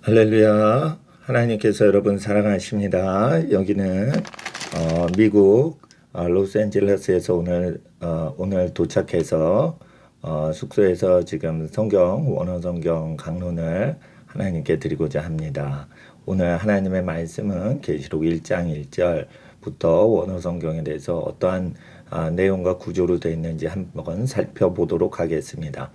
할렐루야. 하나님께서 여러분 사랑하십니다. 여기는 미국 로스앤젤레스에서 오늘 도착해서 숙소에서 지금 원어 성경 강론을 하나님께 드리고자 합니다. 오늘 하나님의 말씀은 계시록 1장 1절부터 원어 성경에 대해서 어떠한 내용과 구조로 되어 있는지 한번 살펴보도록 하겠습니다.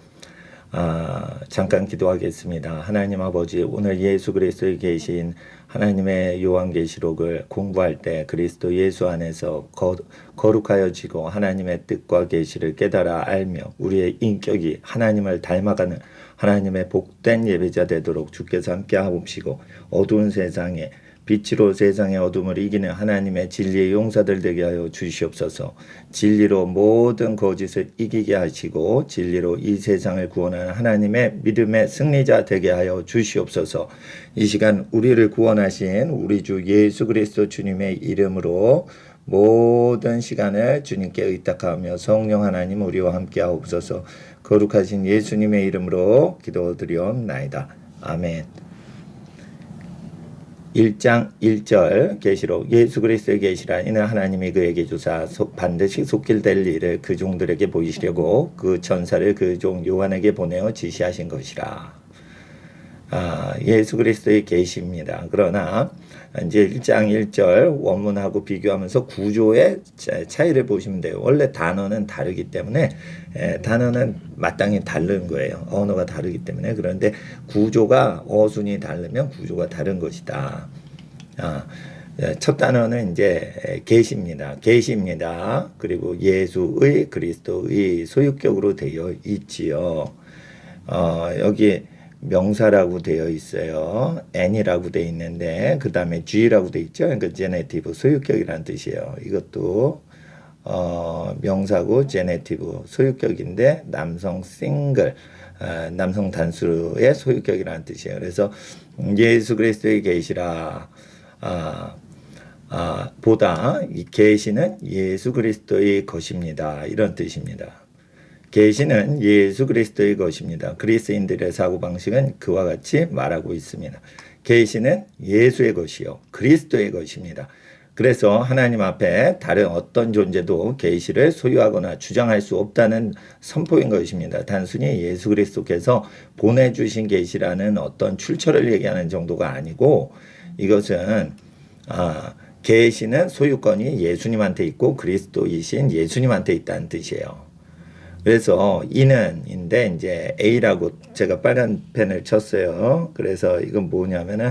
잠깐 기도하겠습니다. 하나님 아버지, 오늘 예수 그리스도에 계신 하나님의 요한계시록을 공부할 때 그리스도 예수 안에서 거룩하여지고 하나님의 뜻과 계시를 깨달아 알며 우리의 인격이 하나님을 닮아가는 하나님의 복된 예배자 되도록 주께서 함께 하옵시고, 어두운 세상에 빛으로 세상의 어둠을 이기는 하나님의 진리의 용사들 되게 하여 주시옵소서. 진리로 모든 거짓을 이기게 하시고 진리로 이 세상을 구원하는 하나님의 믿음의 승리자 되게 하여 주시옵소서. 이 시간 우리를 구원하신 우리 주 예수 그리스도 주님의 이름으로 모든 시간을 주님께 의탁하며 성령 하나님 우리와 함께 하옵소서. 거룩하신 예수님의 이름으로 기도드리옵나이다. 아멘. 1장 1절 계시록 예수 그리스도의 계시라. 이는 하나님이 그에게 주사 반드시 속길될 일을 그 종들에게 보이시려고 그 천사를 그 종 요한에게 보내어 지시하신 것이라. 예수 그리스도의 계시입니다. 그러나 이제 1장 1절 원문하고 비교하면서 구조의 차이를 보시면 돼요. 원래 단어는 다르기 때문에 단어는 마땅히 다른 거예요. 언어가 다르기 때문에. 그런데 구조가 어순이 다르면 구조가 다른 것이다. 첫 단어는 이제 계시입니다. 그리고 예수의 그리스도의 소유격으로 되어 있지요. 여기 명사라고 되어 있어요. n이라고 되어 있는데 그 다음에 g라고 되어 있죠. 그러니까 제네티브 소유격이라는 뜻이에요. 이것도 명사고 제네티브 소유격인데 남성 싱글 남성 단수의 소유격이라는 뜻이에요. 그래서 예수 그리스도의 계시라 보다 이 계시는 예수 그리스도의 것입니다. 이런 뜻입니다. 계시는 예수 그리스도의 것입니다. 그리스인들의 사고방식은 그와 같이 말하고 있습니다. 계시는 예수의 것이요 그리스도의 것입니다. 그래서 하나님 앞에 다른 어떤 존재도 계시를 소유하거나 주장할 수 없다는 선포인 것입니다. 단순히 예수 그리스도께서 보내주신 계시라는 어떤 출처를 얘기하는 정도가 아니고, 이것은 계시는 소유권이 예수님한테 있고 그리스도이신 예수님한테 있다는 뜻이에요. 그래서 이는인데 이제 A라고 제가 빨간 펜을 쳤어요. 그래서 이건 뭐냐면은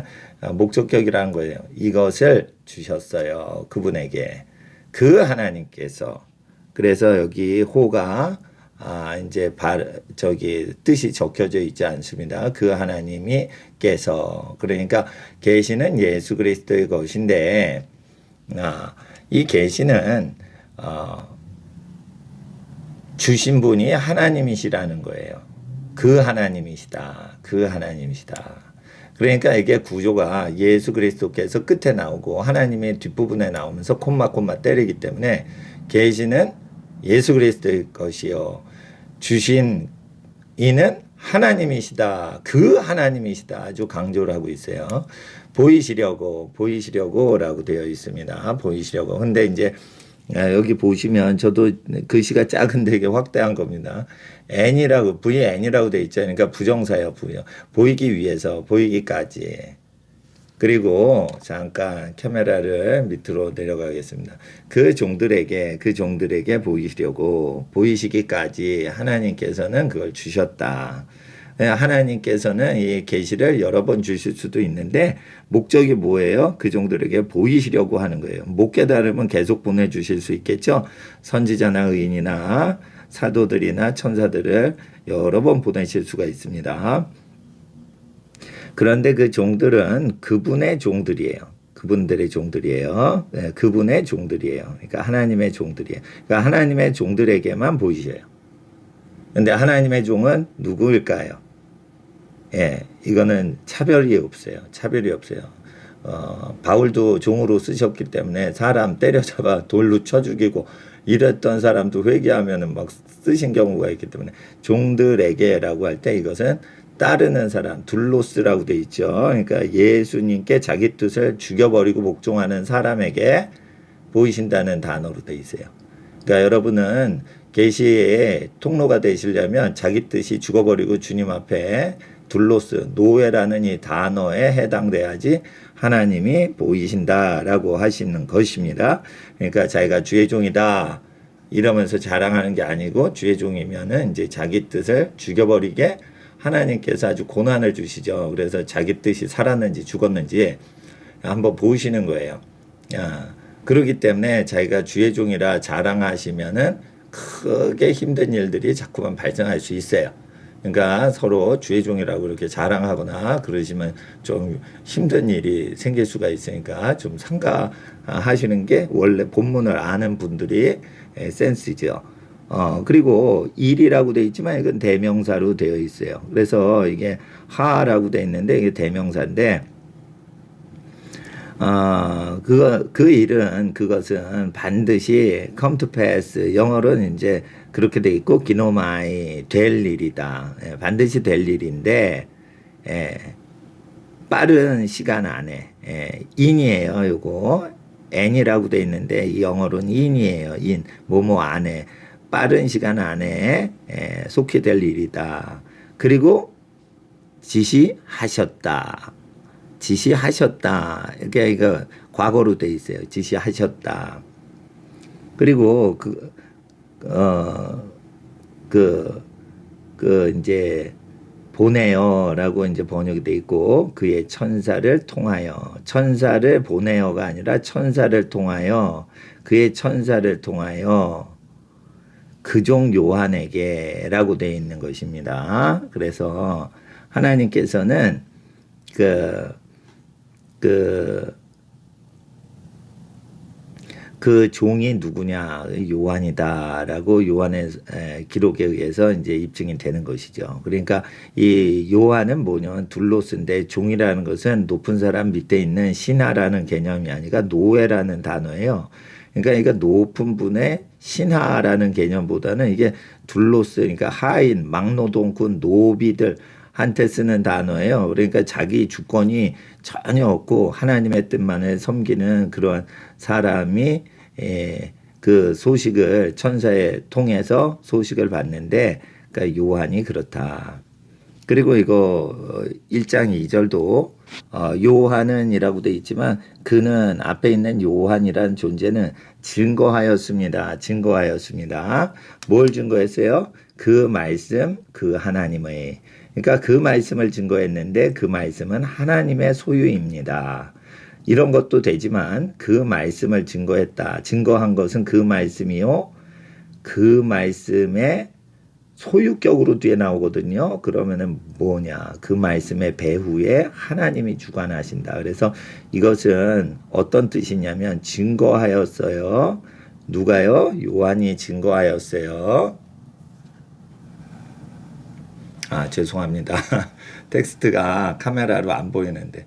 목적격이라는 거예요. 이것을 주셨어요. 그분에게. 그 하나님께서. 그래서 여기 호가 이제 뜻이 적혀져 있지 않습니다. 그 하나님이께서. 그러니까 계시는 예수 그리스도의 것인데 이 계시는 주신 분이 하나님이시라는 거예요. 그 하나님이시다. 그러니까 이게 구조가 예수 그리스도께서 끝에 나오고 하나님의 뒷부분에 나오면서 콤마 때리기 때문에 계시는 예수 그리스도의 것이요 주신 이는 하나님이시다. 그 하나님이시다. 아주 강조를 하고 있어요. 보이시려고라고 되어 있습니다. 보이시려고. 근데 이제 여기 보시면 저도 글씨가 작은데 이게 확대한 겁니다. VN이라고 되어 있죠. 그러니까 부정사예요. 보이기 위해서, 보이기까지. 그리고 잠깐 카메라를 밑으로 내려가겠습니다. 그 종들에게 보이시기까지 하나님께서는 그걸 주셨다. 하나님께서는 이 계시를 여러 번 주실 수도 있는데 목적이 뭐예요? 그 종들에게 보이시려고 하는 거예요. 못 깨달으면 계속 보내주실 수 있겠죠. 선지자나 의인이나 사도들이나 천사들을 여러 번 보내실 수가 있습니다. 그런데 그 종들은 그분의 종들이에요. 그분들의 종들이에요. 네, 그분의 종들이에요. 그러니까 하나님의 종들이에요. 그러니까 하나님의 종들에게만 보이셔요. 근데 하나님의 종은 누구일까요? 이거는 차별이 없어요. 바울도 종으로 쓰셨기 때문에 사람 때려잡아 돌로 쳐 죽이고 이랬던 사람도 회개하면은 막 쓰신 경우가 있기 때문에 종들에게라고 할 때 이것은 따르는 사람, 둘로스라고 돼 있죠. 그러니까 예수님께 자기 뜻을 죽여버리고 복종하는 사람에게 보이신다는 단어로 돼 있어요. 그러니까 여러분은 계시의 통로가 되시려면 자기 뜻이 죽어버리고 주님 앞에 둘로스, 노예라는 이 단어에 해당돼야지 하나님이 보이신다라고 하시는 것입니다. 그러니까 자기가 주의 종이다 이러면서 자랑하는 게 아니고 주의 종이면은 이제 자기 뜻을 죽여버리게 하나님께서 아주 고난을 주시죠. 그래서 자기 뜻이 살았는지 죽었는지 한번 보시는 거예요. 그렇기 때문에 자기가 주의 종이라 자랑하시면은 크게 힘든 일들이 자꾸만 발생할 수 있어요. 그러니까 서로 주의 종이라고 이렇게 자랑하거나 그러시면 좀 힘든 일이 생길 수가 있으니까 좀 삼가하시는 게 원래 본문을 아는 분들이 센스죠. 그리고 일이라고 되어 있지만 이건 대명사로 되어 있어요. 그래서 이게 하라고 되어 있는데 이게 대명사인데 그 일은 그것은 반드시 come to pass 영어로는 이제 그렇게 돼 있고 기노마이 될 일이다. 반드시 될 일인데 빠른 시간 안에 in이에요. 요거 n이라고 돼 있는데 이 영어로는 in이에요. in 뭐뭐 안에 빠른 시간 안에 속히 될 일이다. 그리고 지시하셨다. 지시하셨다. 이렇게 이거 과거로 돼 있어요. 지시하셨다. 그리고 이제 보내어라고 이제 번역이 돼 있고 그의 천사를 통하여 천사를 보내어가 아니라 천사를 통하여 그의 천사를 통하여 그종 요한에게라고 돼 있는 것입니다. 그래서 하나님께서는 그 종이 누구냐 요한이다라고 요한의 기록에 의해서 이제 입증이 되는 것이죠. 그러니까 이 요한은 뭐냐면 둘로스인데 종이라는 것은 높은 사람 밑에 있는 신하라는 개념이 아니라 노예라는 단어예요. 그러니까 높은 분의 신하라는 개념보다는 이게 둘로스 그러니까 하인 막노동꾼 노비들 한테 쓰는 단어예요. 그러니까 자기 주권이 전혀 없고 하나님의 뜻만을 섬기는 그런 사람이 그 소식을 천사에 통해서 소식을 받는데 그러니까 요한이 그렇다. 그리고 이거 1장 2절도 요한은이라고 돼 있지만 그는 앞에 있는 요한이라는 존재는 증거하였습니다. 증거하였습니다. 뭘 증거했어요? 그 말씀, 그 하나님의. 그러니까 그 말씀을 증거했는데 그 말씀은 하나님의 소유입니다. 이런 것도 되지만 그 말씀을 증거했다. 증거한 것은 그 말씀이요. 그 말씀의 소유격으로 뒤에 나오거든요. 그러면은 뭐냐? 그 말씀의 배후에 하나님이 주관하신다. 그래서 이것은 어떤 뜻이냐면 증거하였어요. 누가요? 요한이 증거하였어요. 죄송합니다. 텍스트가 카메라로 안 보이는데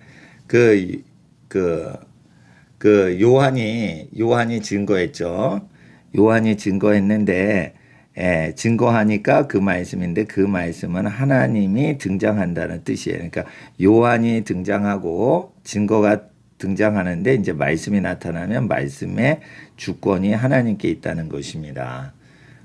요한이 증거했죠. 요한이 증거했는데 증거하니까 그 말씀인데 그 말씀은 하나님이 등장한다는 뜻이에요. 그러니까 요한이 등장하고 증거가 등장하는데 이제 말씀이 나타나면 말씀의 주권이 하나님께 있다는 것입니다.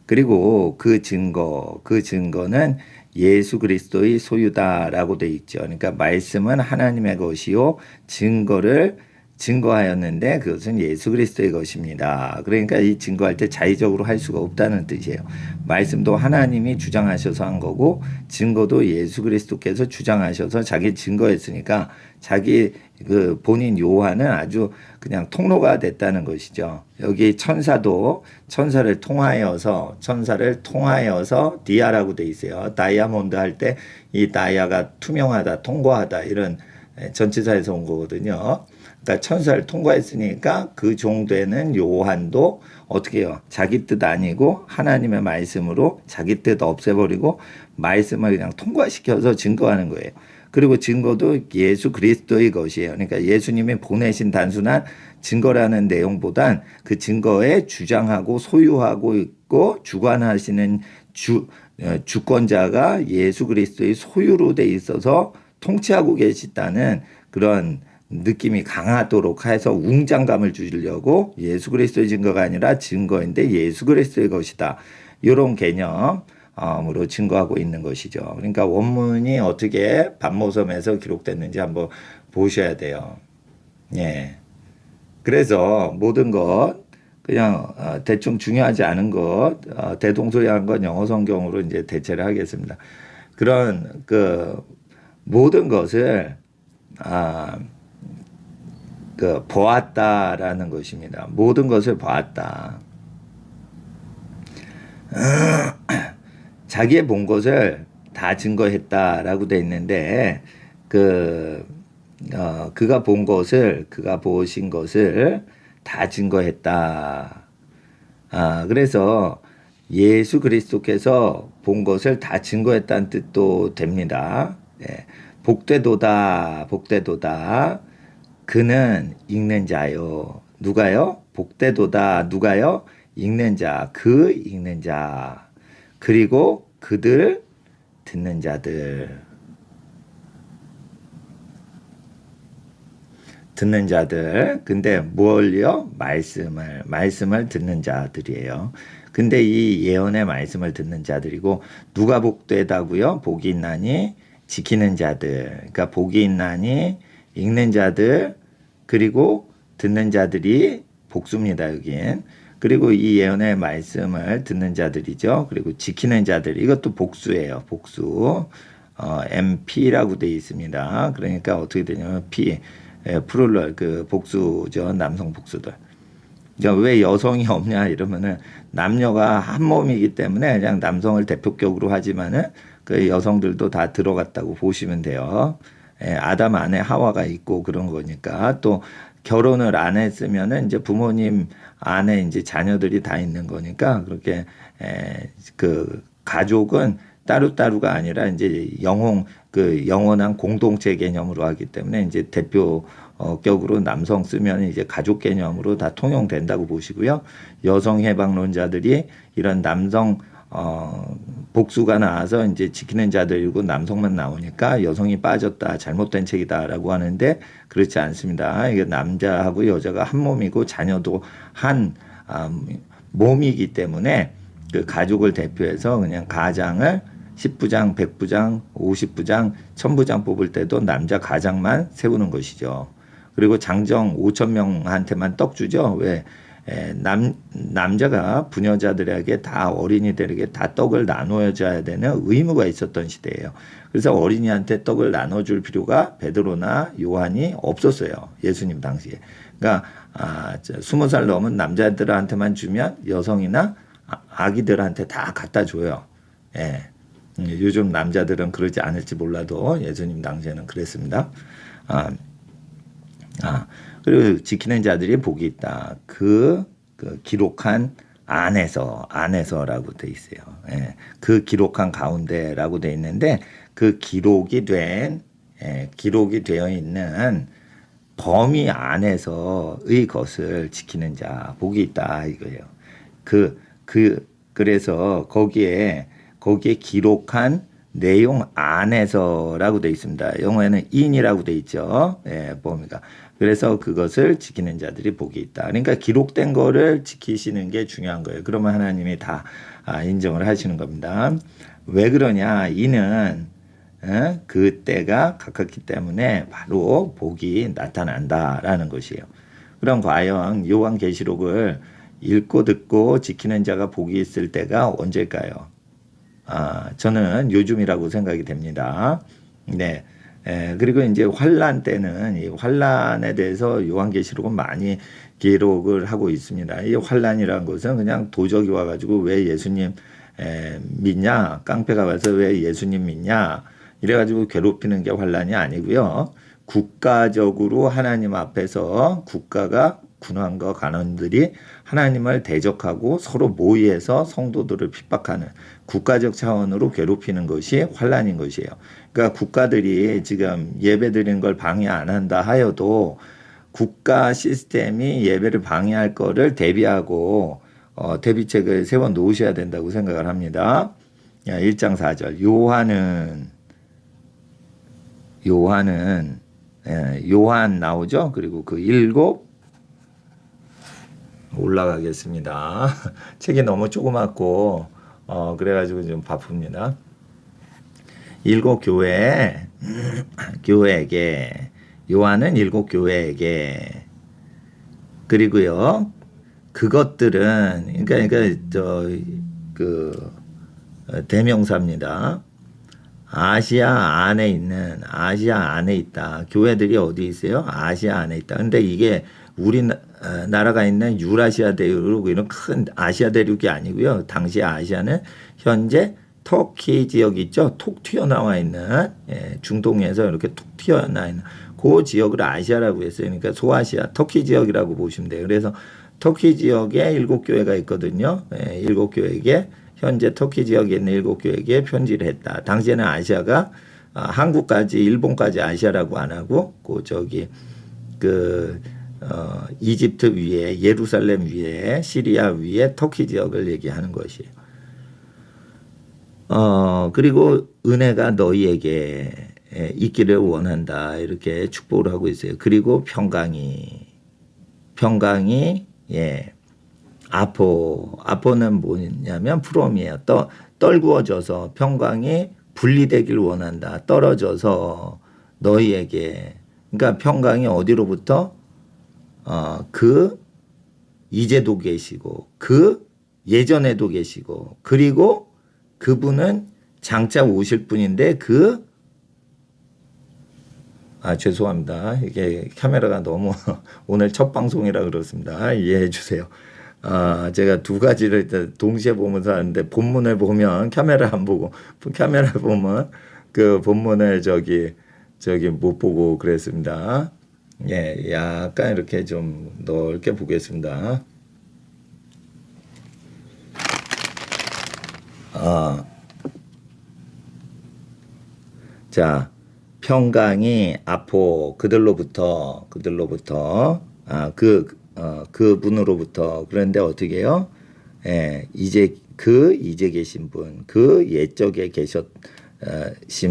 그리고 그 증거는 예수 그리스도의 소유다라고 돼 있죠. 그러니까 말씀은 하나님의 것이요 증거를 증거하였는데 그것은 예수 그리스도의 것입니다. 그러니까 이 증거할 때 자의적으로 할 수가 없다는 뜻이에요. 말씀도 하나님이 주장하셔서 한 거고 증거도 예수 그리스도께서 주장하셔서 자기 증거했으니까 자기 그 본인 요한은 아주 그냥 통로가 됐다는 것이죠. 여기 천사도 천사를 통하여서 디아라고 돼 있어요. 다이아몬드 할 때 이 다이아가 투명하다, 통과하다 이런 전치사에서 온 거거든요. 그러니까 천사를 통과했으니까 그 종되는 요한도 어떻게 해요? 자기 뜻 아니고 하나님의 말씀으로 자기 뜻 없애버리고 말씀을 그냥 통과시켜서 증거하는 거예요. 그리고 증거도 예수 그리스도의 것이에요. 그러니까 예수님이 보내신 단순한 증거라는 내용보단 그 증거에 주장하고 소유하고 있고 주관하시는 주권자가 예수 그리스도의 소유로 돼 있어서 통치하고 계시다는 그런 느낌이 강하도록 해서 웅장감을 주려고 예수 그리스도의 증거가 아니라 증거인데 예수 그리스도의 것이다. 이런 개념으로 증거하고 있는 것이죠. 그러니까 원문이 어떻게 반모섬에서 기록됐는지 한번 보셔야 돼요. 예. 그래서 모든 것 그냥 대충 중요하지 않은 것 대동소이한 건 영어 성경으로 이제 대체를 하겠습니다. 그런 그 모든 것을 보았다라는 것입니다. 모든 것을 보았다. 자기의 본 것을 다 증거했다라고 돼 있는데 그가 본 것을 그가 보신 것을 다 증거했다. 그래서 예수 그리스도께서 본 것을 다 증거했다는 뜻도 됩니다. 네. 복되도다, 복되도다. 그는 읽는 자요. 누가요? 복되도다. 누가요? 읽는 자. 그 읽는 자. 그리고 그들 듣는 자들. 듣는 자들. 근데 뭘요? 말씀을 듣는 자들이에요. 근데 이 예언의 말씀을 듣는 자들이고 누가 복되다고요? 복이 있나니 지키는 자들. 그러니까 복이 있나니 읽는 자들 그리고 듣는 자들이 복수입니다. 여긴. 그리고 이 예언의 말씀을 듣는 자들이죠. 그리고 지키는 자들. 이것도 복수예요. 복수. MP라고 되어 있습니다. 그러니까 어떻게 되냐면 P 플루럴 그 복수죠. 남성 복수들. 그러니까 왜 여성이 없냐 이러면은 남녀가 한 몸이기 때문에 그냥 남성을 대표격으로 하지만은 그 여성들도 다 들어갔다고 보시면 돼요. 아담 안에 하와가 있고 그런 거니까 또 결혼을 안 했으면은 이제 부모님 안에 이제 자녀들이 다 있는 거니까 그렇게 그 가족은 따로따로가 아니라 이제 영원한 공동체 개념으로 하기 때문에 이제 대표격으로 남성 쓰면 이제 가족 개념으로 다 통용된다고 보시고요. 여성 해방론자들이 이런 남성 복수가 나와서 이제 지키는 자들이고 남성만 나오니까 여성이 빠졌다, 잘못된 책이다라고 하는데 그렇지 않습니다. 이게 남자하고 여자가 한 몸이고 자녀도 한 몸이기 때문에 그 가족을 대표해서 그냥 가장을 10부장, 100부장, 50부장, 1000부장 뽑을 때도 남자 가장만 세우는 것이죠. 그리고 장정 5,000명한테만 떡 주죠. 왜? 남자가 부녀자들에게 다 어린이들에게 다 떡을 나눠줘야 되는 의무가 있었던 시대예요. 그래서 어린이한테 떡을 나눠줄 필요가 베드로나 요한이 없었어요. 예수님 당시에. 그러니까 20살 넘은 남자들한테만 주면 여성이나 아기들한테 다 갖다 줘요. 예. 요즘 남자들은 그러지 않을지 몰라도 예수님 당시에는 그랬습니다. 그리고 지키는 자들이 복이 있다. 그 기록한 안에서라고 돼 있어요. 예. 그 기록한 가운데라고 돼 있는데 그 기록이 되어 있는 범위 안에서의 것을 지키는 자 복이 있다 이거예요. 그래서 거기에 기록한 내용 안에서라고 되어 있습니다. 영어에는 in이라고 되어 있죠. 범위가. 그래서 그것을 지키는 자들이 복이 있다. 그러니까 기록된 거를 지키시는 게 중요한 거예요. 그러면 하나님이 다 인정을 하시는 겁니다. 왜 그러냐? 이는 그 때가 가깝기 때문에 바로 복이 나타난다라는 것이에요. 그럼 과연 요한계시록을 읽고 듣고 지키는 자가 복이 있을 때가 언제일까요? 저는 요즘이라고 생각이 됩니다. 네. 그리고 이제 환란 때는 이 환란에 대해서 요한계시록은 많이 기록을 하고 있습니다. 이 환란이라는 것은 그냥 도적이 와가지고 왜 예수님 믿냐? 깡패가 와서 왜 예수님 믿냐? 이래가지고 괴롭히는 게 환란이 아니고요. 국가적으로 하나님 앞에서 국가가 군왕과 관원들이 하나님을 대적하고 서로 모의해서 성도들을 핍박하는 국가적 차원으로 괴롭히는 것이 환난인 것이에요. 그러니까 국가들이 지금 예배 드리는 걸 방해 안 한다 하여도 국가 시스템이 예배를 방해할 거를 대비하고 대비책을 세워 놓으셔야 된다고 생각을 합니다. 1장 4절 요한 나오죠. 그리고 그 7 올라가겠습니다. 책이 너무 조그맣고 그래가지고 좀 바쁩니다. 7 교회에게 요한은 7 교회에게 그리고요 그것들은 그러니까 대명사입니다. 아시아 안에 있다. 교회들이 어디 있어요? 아시아 안에 있다. 근데 이게 우리 나라가 있는 유라시아 대륙 이런 큰 아시아 대륙이 아니고요. 당시 아시아는 현재 터키 지역 있죠. 톡 튀어나와 있는 중동에서 이렇게 톡 튀어나와 있는 그 지역을 아시아라고 했어요. 그러니까 소아시아 터키 지역이라고 보시면 돼요. 그래서 터키 지역에 7 교회가 있거든요. 7 교회에게 현재 터키 지역에 있는 7 교회에게 편지를 했다. 당시에는 아시아가 한국까지 일본까지 아시아라고 안 하고 이집트 위에 예루살렘 위에 시리아 위에 터키 지역을 얘기하는 것이에요. 그리고 은혜가 너희에게 있기를 원한다. 이렇게 축복을 하고 있어요. 그리고 평강이 아포는 뭐냐면 프롬이에요. 떨구어져서 평강이 분리되길 원한다. 떨어져서 너희에게 그러니까 평강이 어디로부터 그 이제도 계시고 그 예전에도 계시고 그리고 그분은 장차 오실 분인데 죄송합니다. 이게 카메라가 너무 오늘 첫 방송이라 그렇습니다. 이해해 주세요. 제가 두 가지를 동시에 보면서 하는데 본문을 보면 카메라 안 보고 카메라 보면 그 본문을 저기 못 보고 그랬습니다. 예, 약간 이렇게 좀 넓게 보겠습니다. 자, 평강이 아포 그들로부터 그분으로부터 그런데 어떻게 해요? 이제 계신 분, 그 옛적에 계신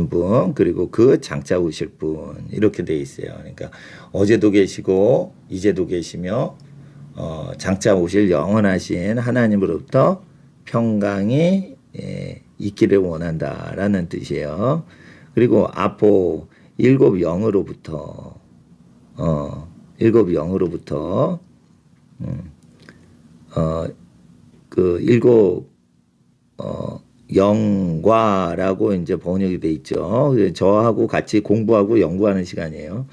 분, 그리고 그 장차 오실 분 이렇게 돼 있어요. 그러니까 어제도 계시고 이제도 계시며 장차 오실 영원하신 하나님으로부터 평강이 있기를 원한다라는 뜻이에요. 그리고 아포 7 영으로부터 그 7 영과라고 이제 번역이 돼 있죠. 저하고 같이 공부하고 연구하는 시간이에요.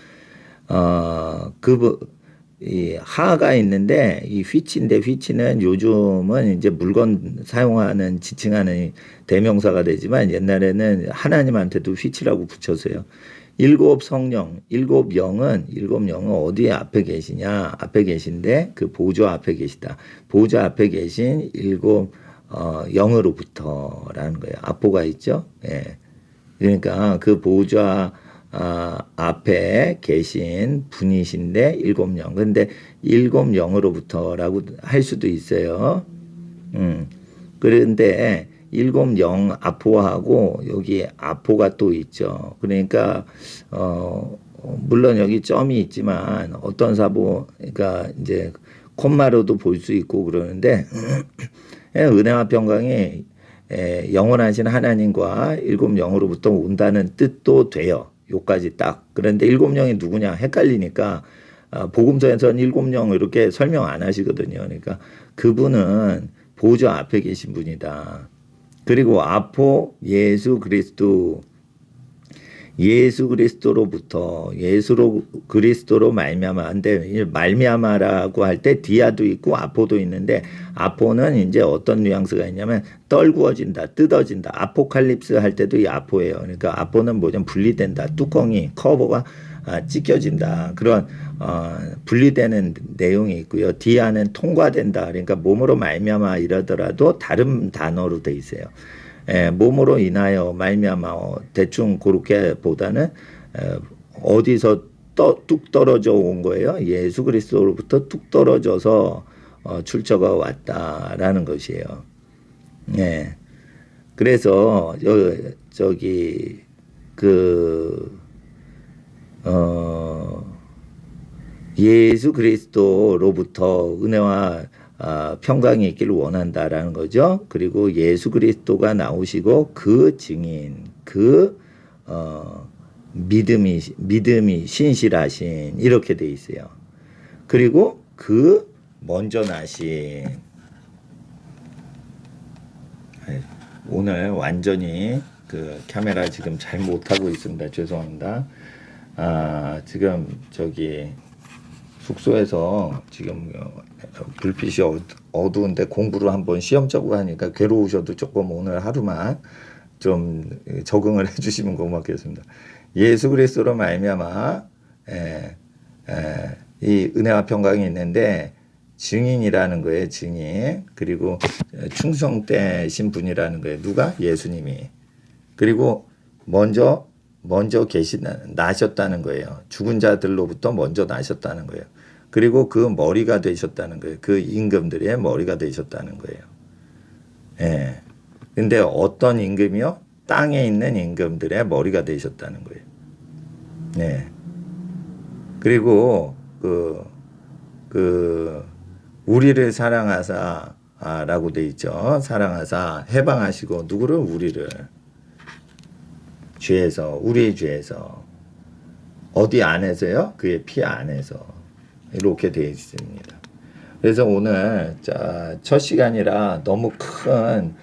이 하가 있는데 이 휘치인데 휘치는 요즘은 이제 물건 사용하는 지칭하는 대명사가 되지만 옛날에는 하나님한테도 휘치라고 붙였어요. 7 성령, 7 영은 어디에 앞에 계시냐? 앞에 계신데 그 보좌 앞에 계시다. 보좌 앞에 계신 7 영으로부터라는 거예요. 아포가 있죠. 예. 그러니까 그 보좌 앞에 계신 분이신데 7 영. 근데 7 영으로부터라고 할 수도 있어요. 그런데 7 영 아포하고 여기 아포가 또 있죠. 그러니까 물론 여기 점이 있지만 어떤 사보가 이제 콤마로도 볼 수 있고 그러는데 은혜와 평강이 영원하신 하나님과 7 영으로부터 온다는 뜻도 돼요. 요까지 딱. 그런데 7 영이 누구냐 헷갈리니까 복음서에서는 7 영 이렇게 설명 안 하시거든요. 그러니까 그분은 보좌 앞에 계신 분이다. 그리고 아포 예수 그리스도로 말미암아인데 말미암아라고 할 때 디아도 있고 아포도 있는데 아포는 이제 어떤 뉘앙스가 있냐면 떨구어진다, 뜯어진다. 아포칼립스 할 때도 이 아포예요. 그러니까 아포는 뭐냐면 분리된다. 뚜껑이 커버가 찢겨진다. 그런 분리되는 내용이 있고요. 디아는 통과된다. 그러니까 몸으로 말미암아 이러더라도 다른 단어로 돼 있어요. 몸으로 인하여 말미암아 대충 그렇게 보다는 어디서 뚝 떨어져 온 거예요. 예수 그리스도로부터 뚝 떨어져서 출처가 왔다라는 것이에요. 네. 그래서 저기 예수 그리스도로부터 은혜와 평강이 있기를 원한다라는 거죠. 그리고 예수 그리스도가 나오시고 그 증인, 믿음이 신실하신 이렇게 돼 있어요. 그리고 그 먼저 나신 오늘 완전히 그 카메라 지금 잘 못하고 있습니다. 죄송합니다. 지금 저기 숙소에서 지금 불빛이 어두운데 공부를 한번 시험적으로 하니까 괴로우셔도 조금 오늘 하루만 좀 적응을 해주시면 고맙겠습니다. 예수 그리스도로 말미암아 이 은혜와 평강이 있는데 증인이라는 거예요. 증인. 그리고 충성되신 분이라는 거예요. 누가? 예수님이. 그리고 먼저 나셨다는 거예요. 죽은 자들로부터 먼저 나셨다는 거예요. 그리고 그 머리가 되셨다는 거예요. 그 임금들의 머리가 되셨다는 거예요. 예. 근데 어떤 임금이요? 땅에 있는 임금들의 머리가 되셨다는 거예요. 네. 그리고 우리를 사랑하사 라고 돼 있죠. 사랑하사 해방하시고 누구를? 우리를 죄에서, 우리의 죄에서. 어디 안에서요? 그의 피 안에서. 이렇게 되어 있습니다. 그래서 오늘 첫 시간이라 너무 큰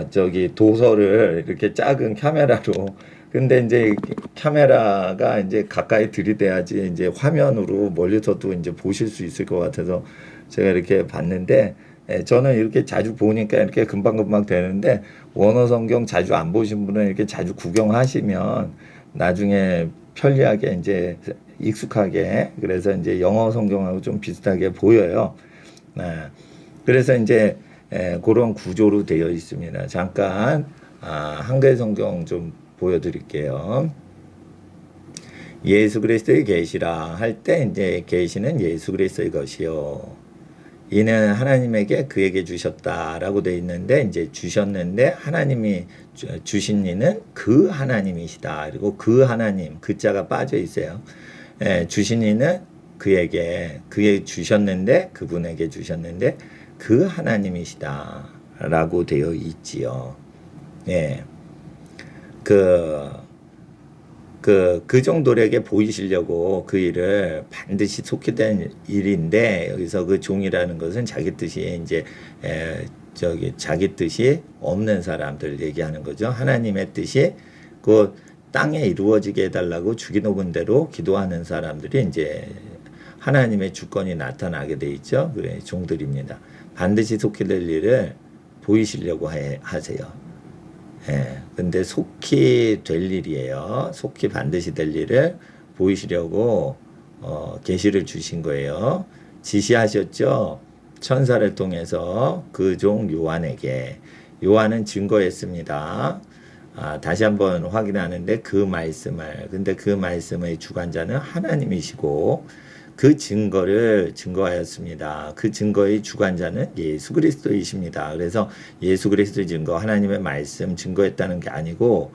저기 도서를 이렇게 작은 카메라로, 근데 이제 카메라가 이제 가까이 들이대야지 이제 화면으로 멀리서도 이제 보실 수 있을 것 같아서 제가 이렇게 봤는데, 저는 이렇게 자주 보니까 이렇게 금방금방 되는데, 원어 성경 자주 안 보신 분은 이렇게 자주 구경하시면 나중에 편리하게 이제 익숙하게, 그래서 이제 영어 성경하고 좀 비슷하게 보여요. 그래서 이제 그런 구조로 되어 있습니다. 잠깐 한글 성경 좀 보여드릴게요. 예수 그리스도의 계시라 할 때 이제 계시는 예수 그리스도의 것이요. 이는 하나님에게 그에게 주셨다라고 되어 있는데, 이제 주셨는데 하나님이 주신 이는 그 하나님이시다. 그리고 그 하나님, 그 자가 빠져 있어요. 주신 이는 그에게 주셨는데, 그분에게 주셨는데 그 하나님이시다라고 되어 있지요. 예. 그 정도에게 보이시려고 그 일을 반드시 속히 된 일인데, 여기서 그 종이라는 것은 자기 뜻이 이제 자기 뜻이 없는 사람들 얘기하는 거죠. 하나님의 뜻이 그 땅에 이루어지게 해달라고 주기 높은 대로 기도하는 사람들이 이제 하나님의 주권이 나타나게 돼 있죠. 그래, 종들입니다. 반드시 속히 될 일을 보이시려고 하세요. 근데 속히 될 일이에요. 속히 반드시 될 일을 보이시려고 계시를 주신 거예요. 지시하셨죠. 천사를 통해서 그 종 요한에게. 요한은 증거했습니다. 다시 한번 확인하는데 근데 그 말씀의 주관자는 하나님이시고 그 증거를 증거하였습니다. 그 증거의 주관자는 예수 그리스도이십니다. 그래서 예수 그리스도의 증거, 하나님의 말씀 증거했다는 게 아니고,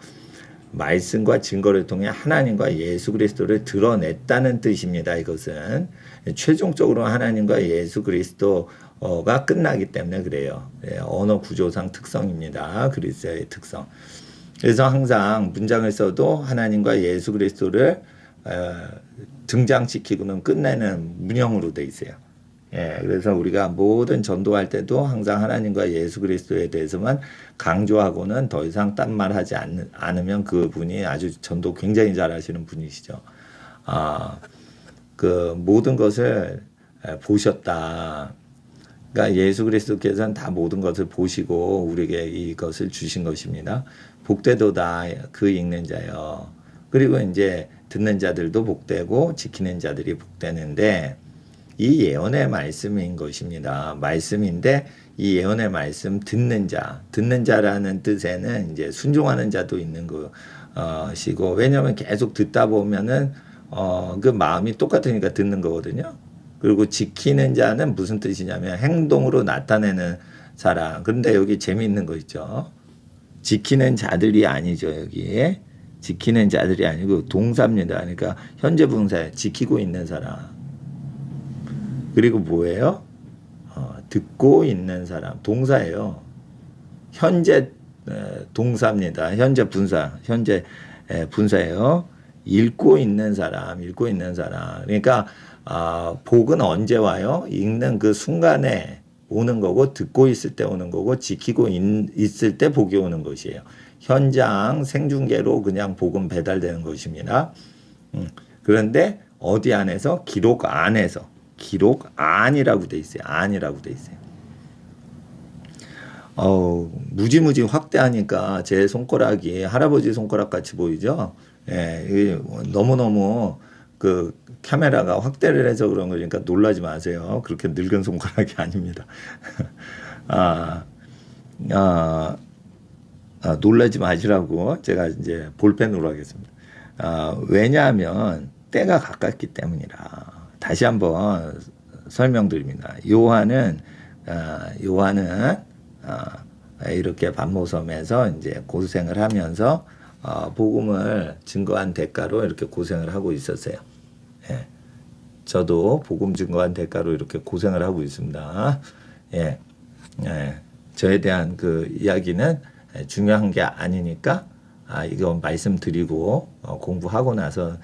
말씀과 증거를 통해 하나님과 예수 그리스도를 드러냈다는 뜻입니다. 이것은 최종적으로 하나님과 예수 그리스도가 끝나기 때문에 그래요. 언어 구조상 특성입니다. 그리스도의 특성. 그래서 항상 문장을 써도 하나님과 예수 그리스도를 등장시키고는 끝내는 문형으로 돼 있어요. 그래서 우리가 모든 전도할 때도 항상 하나님과 예수 그리스도에 대해서만 강조하고는 더 이상 딴 말 하지 않으면 그분이 아주 전도 굉장히 잘하시는 분이시죠. 그 모든 것을 보셨다. 그러니까 예수 그리스도께서는 다 모든 것을 보시고 우리에게 이것을 주신 것입니다. 복되도다 그 읽는 자요. 그리고 이제 듣는 자들도 복되고 지키는 자들이 복되는데 이 예언의 말씀인 것입니다. 말씀인데 이 예언의 말씀 듣는 자라는 뜻에는 이제 순종하는 자도 있는 것이고 왜냐하면 계속 듣다 보면은 그 마음이 똑같으니까 듣는 거거든요. 그리고 지키는 자는 무슨 뜻이냐면 행동으로 나타내는 사람. 그런데 여기 재미있는 거 있죠. 지키는 자들이 아니죠. 여기에 지키는 자들이 아니고 동사입니다. 그러니까 현재 분사에 지키고 있는 사람. 그리고 뭐예요? 듣고 있는 사람. 동사예요. 현재 동사입니다. 현재 분사예요. 읽고 있는 사람. 그러니까 복은 언제 와요? 읽는 그 순간에 오는 거고 듣고 있을 때 오는 거고 지키고 있을 때 복이 오는 것이에요. 현장 생중계로 그냥 복음 배달되는 것입니다. 그런데 어디 안에서? 기록 안에서. 기록 안이라고 돼 있어요. 무지무지 확대하니까 제 손가락이 할아버지 손가락 같이 보이죠? 예, 너무너무 그 카메라가 확대를 해서 그런 거니까 놀라지 마세요. 그렇게 늙은 손가락이 아닙니다. 놀라지 마시라고 제가 이제 볼펜으로 하겠습니다. 왜냐하면 때가 가깝기 때문이라. 다시 한번 설명드립니다. 요한은 이렇게 반모섬에서 이제 고생을 하면서 복음을 증거한 대가로 이렇게 고생을 하고 있었어요. 예. 저도 복음 증거한 대가로 이렇게 고생을 하고 있습니다. 예. 예. 저에 대한 그 이야기는 중요한 게 아니니까 이거 말씀드리고 공부하고 나서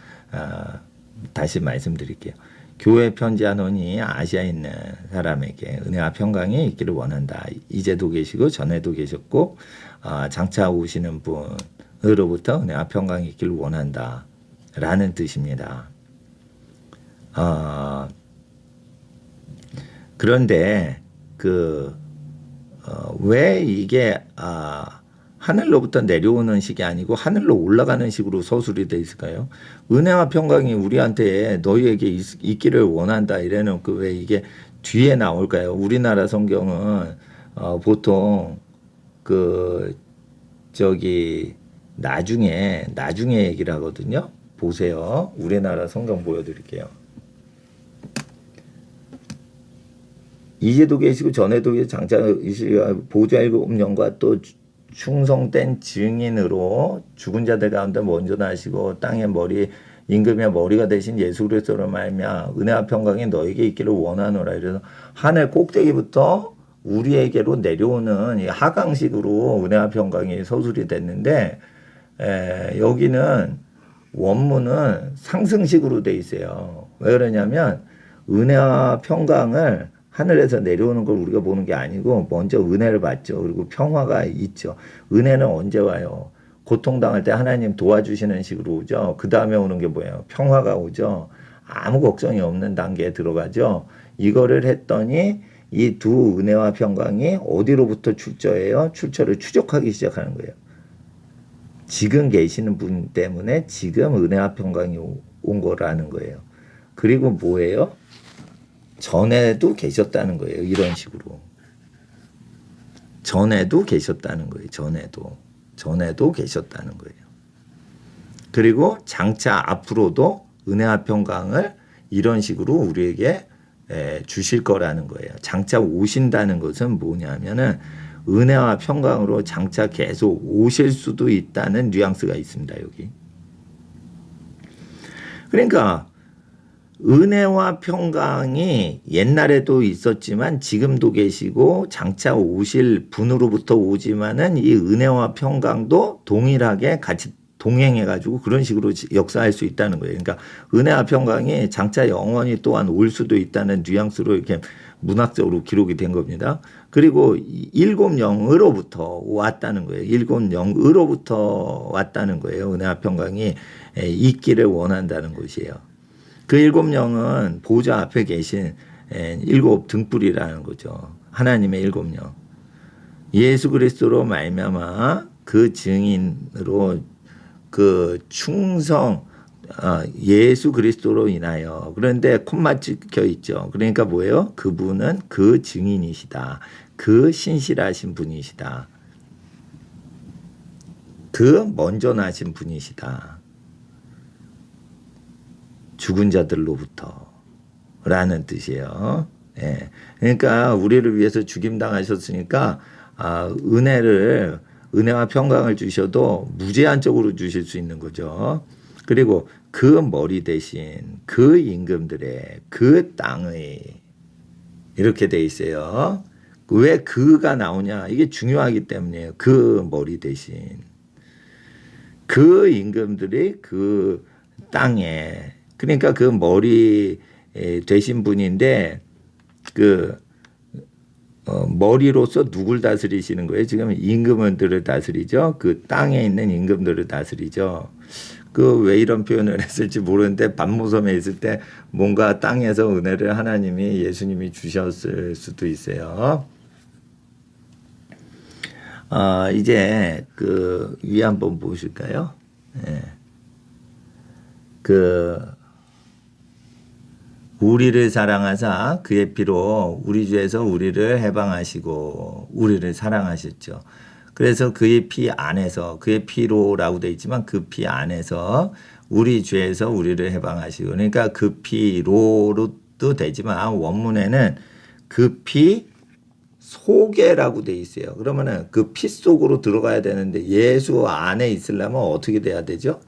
다시 말씀드릴게요. 교회 편지하노니 아시아에 있는 사람에게 은혜와 평강이 있기를 원한다. 이제도 계시고 전에도 계셨고 장차 오시는 분으로부터 은혜와 평강이 있기를 원한다. 라는 뜻입니다. 그런데 왜 이게 하늘로부터 내려오는 식이 아니고 하늘로 올라가는 식으로 서술이 돼 있을까요? 은혜와 평강이 우리한테 너희에게 있기를 원한다 이래는 왜 이게 뒤에 나올까요? 우리나라 성경은 보통 나중에 얘기를 하거든요. 보세요. 우리나라 성경 보여드릴게요. 이제도 계시고 전에도 계시고 장차 보좌 일곱 영과 또 충성된 증인으로 죽은 자들 가운데 먼저 나시고 땅의 임금의 머리가 되신 예수 그리스도로 말미암아 은혜와 평강이 너에게 있기를 원하노라. 이래서 하늘 꼭대기부터 우리에게로 내려오는 이 하강식으로 은혜와 평강이 서술이 됐는데 여기는 원문은 상승식으로 돼 있어요. 왜 그러냐면 은혜와 평강을 하늘에서 내려오는 걸 우리가 보는 게 아니고 먼저 은혜를 받죠. 그리고 평화가 있죠. 은혜는 언제 와요? 고통당할 때 하나님 도와주시는 식으로 오죠. 그 다음에 오는 게 뭐예요? 평화가 오죠. 아무 걱정이 없는 단계에 들어가죠. 이거를 했더니 이 두 은혜와 평강이 어디로부터 출처해요? 출처를 추적하기 시작하는 거예요. 지금 계시는 분 때문에 지금 은혜와 평강이 온 거라는 거예요. 그리고 뭐예요? 전에도 계셨다는 거예요. 이런 식으로. 전에도 계셨다는 거예요. 전에도 계셨다는 거예요. 그리고 장차 앞으로도 은혜와 평강을 이런 식으로 우리에게 주실 거라는 거예요. 장차 오신다는 것은 뭐냐면은 은혜와 평강으로 장차 계속 오실 수도 있다는 뉘앙스가 있습니다. 여기. 그러니까 은혜와 평강이 옛날에도 있었지만 지금도 계시고 장차 오실 분으로부터 오지만은 이 은혜와 평강도 동일하게 같이 동행해가지고 그런 식으로 역사할 수 있다는 거예요. 그러니까 은혜와 평강이 장차 영원히 또한 올 수도 있다는 뉘앙스로 이렇게 문학적으로 기록이 된 겁니다. 그리고 일곱 영으로부터 왔다는 거예요. 일곱 영으로부터 왔다는 거예요. 은혜와 평강이 있기를 원한다는 것이에요. 그 일곱 영은 보좌 앞에 계신 일곱 등불이라는 거죠. 하나님의 일곱 영. 예수 그리스도로 말미암아 그 증인으로 그 충성 예수 그리스도로 인하여. 그런데 콤마 찍혀 있죠. 그러니까 뭐예요? 그분은 그 증인이시다. 그 신실하신 분이시다. 그 먼저 나신 분이시다. 죽은 자들로부터 라는 뜻이에요. 예. 그러니까 우리를 위해서 죽임당하셨으니까 은혜와 평강을 주셔도 무제한적으로 주실 수 있는 거죠. 그리고 그 머리 대신 그 임금들의 그 땅의 이렇게 돼 있어요. 왜 그가 나오냐? 이게 중요하기 때문이에요. 그 머리 대신 그 임금들이 그 땅에, 그러니까 그 머리 되신 분인데 머리로서 누굴 다스리시는 거예요? 지금 임금들을 다스리죠. 그 땅에 있는 임금들을 다스리죠. 왜 이런 표현을 했을지 모르는데 반모섬에 있을 때 뭔가 땅에서 은혜를 하나님이 예수님이 주셨을 수도 있어요. 이제 위에 한번 보실까요? 예. 우리를 사랑하사 그의 피로 우리 죄에서 우리를 해방하시고 우리를 사랑하셨죠. 그래서 그의 피 안에서, 그의 피로라고 되어 있지만 그 피 안에서 우리 죄에서 우리를 해방하시고, 그러니까 그 피로도 되지만 원문에는 그 피 속에라고 되어 있어요. 그러면은 그 피 속으로 들어가야 되는데 예수 안에 있으려면 어떻게 돼야 되죠?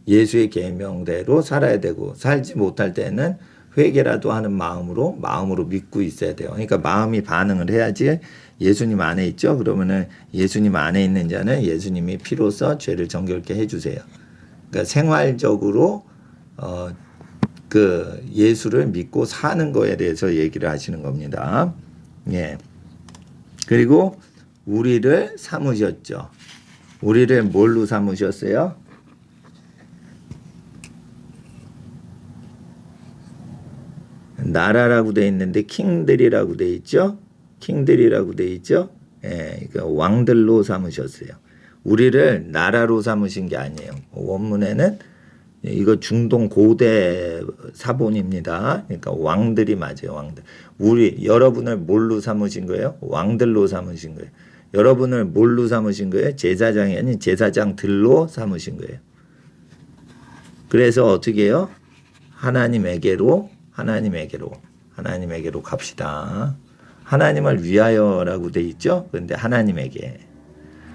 예수의 계명대로 살아야 되고, 살지 못할 때는 회개라도 하는 마음으로 믿고 있어야 돼요. 그러니까 마음이 반응을 해야지. 예수님 안에 있죠. 그러면은 예수님 안에 있는 자는 예수님이 피로써 죄를 정결케 해주세요. 그러니까 생활적으로 예수를 믿고 사는 거에 대해서 얘기를 하시는 겁니다. 예. 그리고 우리를 삼으셨죠. 우리를 뭘로 삼으셨어요? 나라라고 돼 있는데 킹들이라고 돼 있죠. 킹들이라고 돼 있죠. 예, 그러니까 왕들로 삼으셨어요. 우리를 나라로 삼으신 게 아니에요. 원문에는 이거 중동 고대 사본입니다. 그러니까 왕들이 맞아요. 왕들. 여러분을 뭘로 삼으신 거예요? 왕들로 삼으신 거예요. 여러분을 뭘로 삼으신 거예요? 제사장이 아닌 제사장들로 삼으신 거예요. 그래서 어떻게 해요? 하나님에게로 갑시다. 하나님을 위하여라고 돼 있죠. 그런데 하나님에게,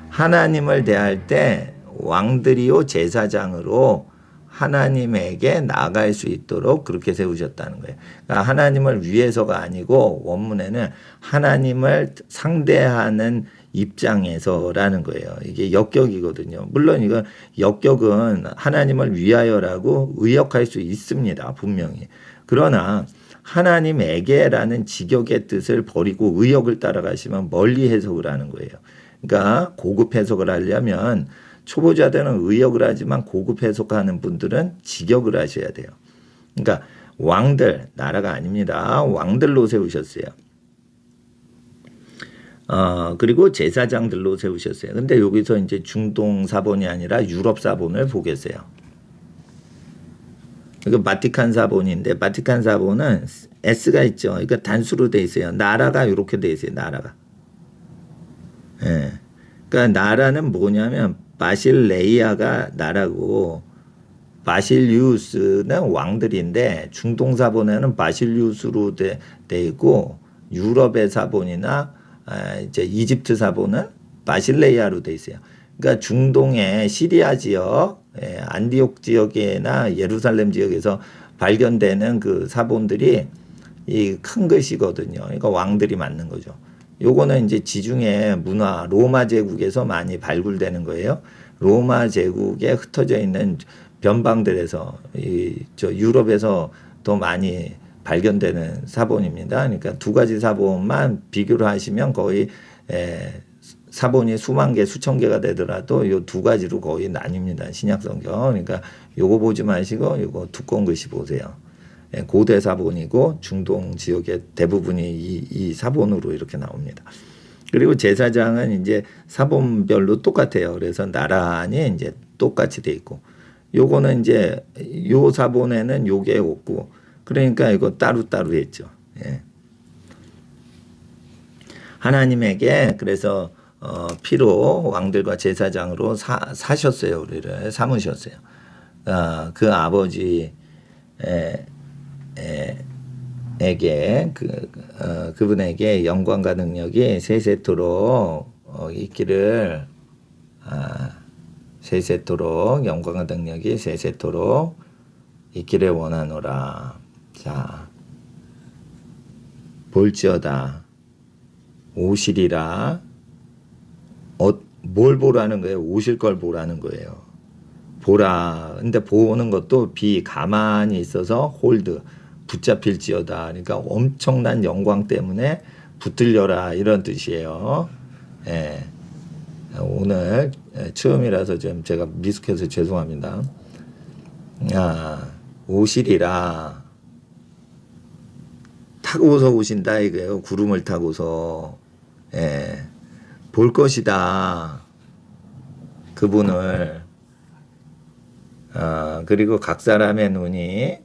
하나님을 대할 때 왕들이요 제사장으로 하나님에게 나갈 수 있도록 그렇게 세우셨다는 거예요. 그러니까 하나님을 위해서가 아니고 원문에는 하나님을 상대하는 입장에서라는 거예요. 이게 역격이거든요. 물론 이건 역격은 하나님을 위하여라고 의역할 수 있습니다. 분명히. 그러나 하나님에게라는 직역의 뜻을 버리고 의역을 따라가시면 멀리 해석을 하는 거예요. 그러니까 고급 해석을 하려면 초보자들은 의역을 하지만 고급 해석하는 분들은 직역을 하셔야 돼요. 그러니까 왕들, 나라가 아닙니다. 왕들로 세우셨어요. 그리고 제사장들로 세우셨어요. 근데 여기서 이제 중동 사본이 아니라 유럽 사본을 보겠어요. 이거 바티칸 사본인데 바티칸 사본은 S가 있죠. 이거 단수로 돼 있어요. 나라가 이렇게 돼 있어요. 나라가. 예. 그러니까 나라는 뭐냐면 바실레이아가 나라고 바실리우스는 왕들인데 중동 사본에는 바실리우스로 돼 있고 유럽의 사본이나 이제 이집트 사본은 바실레이아로 돼 있어요. 그러니까 중동의 시리아 지역, 안디옥 지역이나 예루살렘 지역에서 발견되는 그 사본들이 이 큰 것이거든요. 그러니까 왕들이 맞는 거죠. 요거는 이제 지중해 문화, 로마 제국에서 많이 발굴되는 거예요. 로마 제국에 흩어져 있는 변방들에서 유럽에서 더 많이 발견되는 사본입니다. 그러니까 두 가지 사본만 비교를 하시면 거의 사본이 수만 개, 수천 개가 되더라도 요 두 가지로 거의 나뉩니다. 신약 성경. 그러니까 요거 보지 마시고 요거 두꺼운 글씨 보세요. 고대 사본이고 중동 지역의 대부분이 이 사본으로 이렇게 나옵니다. 그리고 제사장은 이제 사본별로 똑같아요. 그래서 나란히 이제 똑같이 돼 있고 요거는 이제 요 사본에는 요게 없고 그러니까 이거 따로따로 했죠. 예. 하나님에게 그래서 피로 왕들과 제사장으로 사셨어요. 우리를 삼으셨어요. 그 아버지 에게 그분에게 영광과 능력이 세세토록 있기를 세세토록 영광과 능력이 세세토록 있기를 원하노라. 자, 볼지어다 오시리라. 뭘 보라는 거예요? 오실 걸 보라는 거예요. 보라. 근데 보는 것도 가만히 있어서 홀드 붙잡힐지어다. 그러니까 엄청난 영광 때문에 붙들려라 이런 뜻이에요. 예. 오늘 처음이라서 좀 제가 미숙해서 죄송합니다. 오시리라. 타고서 오신다 이거예요. 구름을 타고서. 예. 볼 것이다. 그분을. 그리고 각 사람의 눈이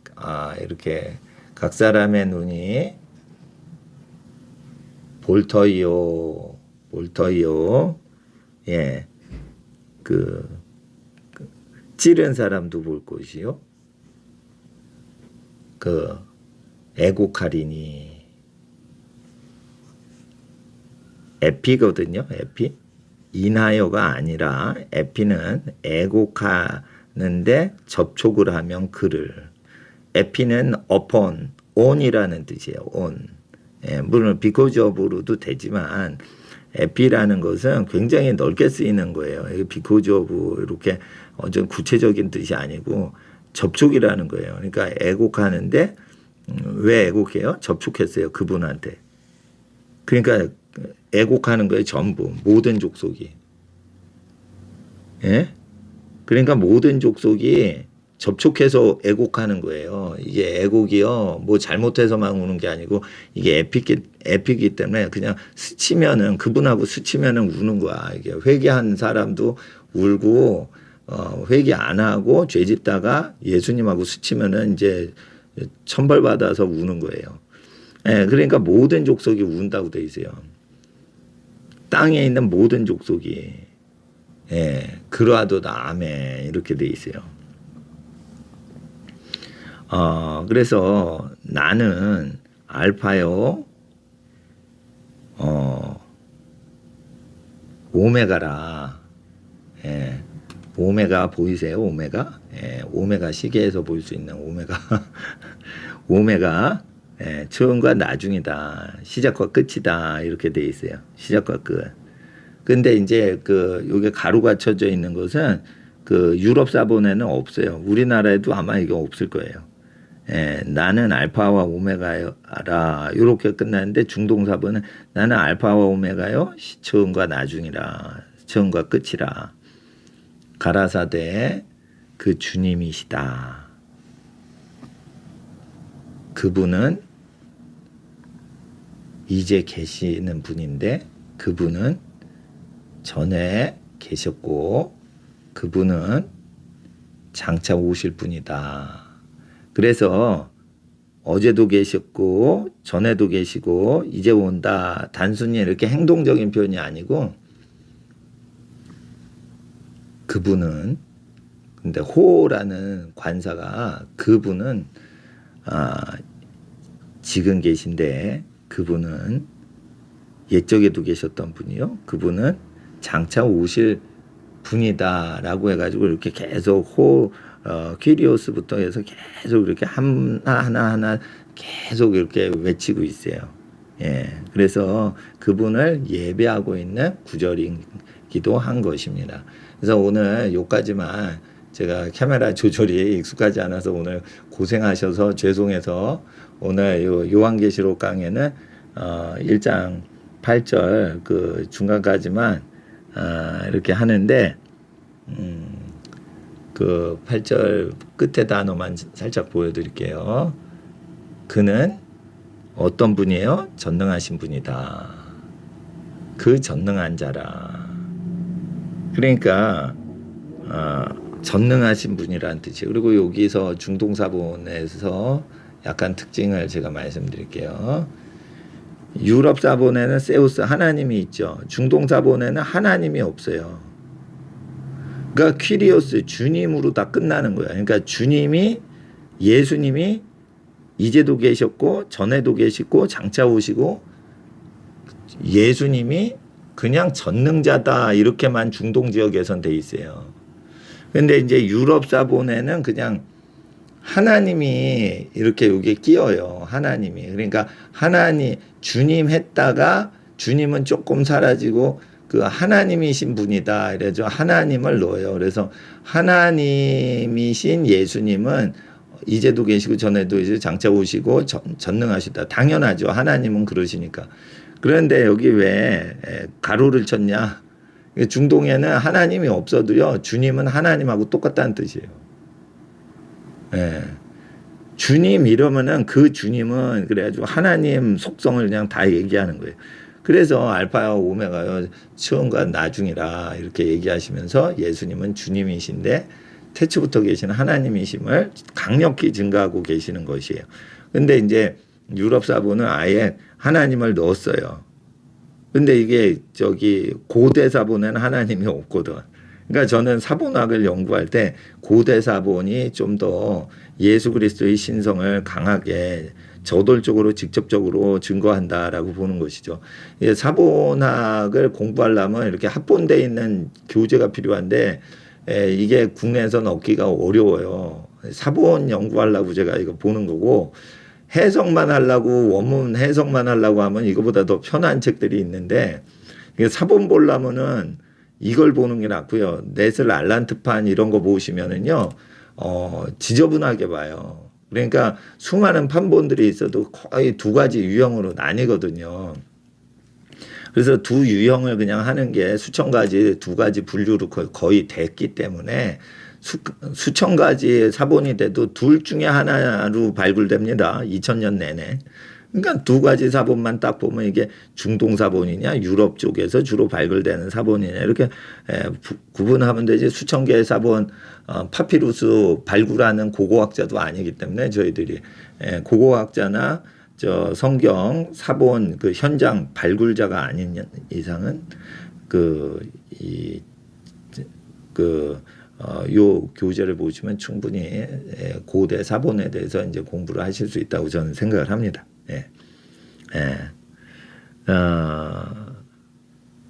이렇게 각 사람의 눈이 볼터이요. 예. 찌른 사람도 볼 것이요. 애고카리니 에피거든요. 에피. 인하여가 아니라 에피는 애곡하는데 접촉을 하면 그를. 에피는 upon, on이라는 뜻이에요. on. 예, 물론 because of로도 되지만 에피라는 것은 굉장히 넓게 쓰이는 거예요. because of 이렇게 좀 구체적인 뜻이 아니고 접촉이라는 거예요. 그러니까 애곡하는데 왜 애곡해요? 접촉했어요. 그분한테. 그러니까 애곡하는 거예요. 전부. 모든 족속이. 예? 그러니까 모든 족속이 접촉해서 애곡하는 거예요. 이게 애곡이요. 뭐 잘못해서만 우는 게 아니고 이게 에피기 때문에 그냥 스치면은 그분하고 스치면은 우는 거야. 이게 회개한 사람도 울고 회개 안 하고 죄 짓다가 예수님하고 스치면은 이제 천벌 받아서 우는 거예요. 예, 그러니까 모든 족속이 운다고 돼 있어요. 땅에 있는 모든 족속이. 예, 그러하도다 아멘 이렇게 돼 있어요. 그래서 나는 알파요, 오메가라. 예, 오메가 보이세요? 오메가? 예, 오메가 시계에서 볼 수 있는 오메가. 오메가. 예, 처음과 나중이다. 시작과 끝이다. 이렇게 돼 있어요. 시작과 끝. 근데 이제 요게 가루가 쳐져 있는 것은 유럽 사본에는 없어요. 우리나라에도 아마 이게 없을 거예요. 예, 나는 알파와 오메가라. 이렇게 끝나는데 중동 사본은 나는 알파와 오메가요. 처음과 나중이라. 처음과 끝이라. 가라사대 그 주님이시다. 그분은 이제 계시는 분인데 그분은 전에 계셨고 그분은 장차 오실 분이다. 그래서 어제도 계셨고 전에도 계시고 이제 온다. 단순히 이렇게 행동적인 표현이 아니고 그분은 근데 호라는 관사가 그분은 지금 계신데 그분은 옛적에도 계셨던 분이요. 그분은 장차 오실 분이다라고 해가지고 이렇게 계속 퀴리오스부터 해서 계속 이렇게 하나 계속 이렇게 외치고 있어요. 예, 그래서 그분을 예배하고 있는 구절이기도 한 것입니다. 그래서 오늘 요까지만 제가 카메라 조절이 익숙하지 않아서 오늘 고생하셔서 죄송해서 오늘 요한계시록 강에는 1장 8절 중간까지만 이렇게 하는데 8절 끝에 단어만 살짝 보여드릴게요. 그는 어떤 분이에요? 전능하신 분이다. 그 전능한 자라. 그러니까 전능하신 분이라는 뜻이에요. 그리고 여기서 중동사본에서 약간 특징을 제가 말씀드릴게요. 유럽 사본에는 세우스 하나님이 있죠. 중동 사본에는 하나님이 없어요. 그러니까 퀴리오스 주님으로 다 끝나는 거예요. 그러니까 주님이 예수님이 이제도 계셨고 전에도 계시고 장차 오시고 예수님이 그냥 전능자다 이렇게만 중동 지역에선 돼 있어요. 근데 이제 유럽 사본에는 그냥 하나님이 이렇게 여기에 끼어요. 하나님이. 그러니까 하나님, 주님 했다가 주님은 조금 사라지고 그 하나님이신 분이다. 이래죠. 하나님을 넣어요. 그래서 하나님이신 예수님은 이제도 계시고 전에도 이제 장차 오시고 전능하시다. 당연하죠. 하나님은 그러시니까. 그런데 여기 왜 가로를 쳤냐? 중동에는 하나님이 없어도요. 주님은 하나님하고 똑같다는 뜻이에요. 예. 주님 이러면은 그 주님은 그래가지고 하나님 속성을 그냥 다 얘기하는 거예요. 그래서 알파와 오메가요. 처음과 나중이라 이렇게 얘기하시면서 예수님은 주님이신데 태초부터 계신 하나님이심을 강력히 증가하고 계시는 것이에요. 근데 이제 유럽 사본은 아예 하나님을 넣었어요. 근데 이게 저기 고대 사본에는 하나님이 없거든. 그러니까 저는 사본학을 연구할 때 고대 사본이 좀 더 예수 그리스도의 신성을 강하게 저돌적으로 직접적으로 증거한다라고 보는 것이죠. 사본학을 공부하려면 이렇게 합본되어 있는 교재가 필요한데 이게 국내에서는 얻기가 어려워요. 사본 연구하려고 제가 이거 보는 거고 해석만 하려고 원문 해석만 하려고 하면 이거보다 더 편한 책들이 있는데 사본 보려면은 이걸 보는 게 낫고요. 넷을 알란트판 이런 거 보시면은요, 지저분하게 봐요. 그러니까 수많은 판본들이 있어도 거의 두 가지 유형으로 나뉘거든요. 그래서 두 유형을 그냥 하는 게 수천 가지 두 가지 분류로 거의 됐기 때문에 수천 가지 사본이 돼도 둘 중에 하나로 발굴됩니다. 2000년 내내. 그러니까 두 가지 사본만 딱 보면 이게 중동 사본이냐 유럽 쪽에서 주로 발굴되는 사본이냐 이렇게 구분하면 되지 수천 개의 사본 파피루스 발굴하는 고고학자도 아니기 때문에 저희들이 고고학자나 저 성경 사본 그 현장 발굴자가 아닌 이상은 요 교재를 보시면 충분히 고대 사본에 대해서 이제 공부를 하실 수 있다고 저는 생각을 합니다.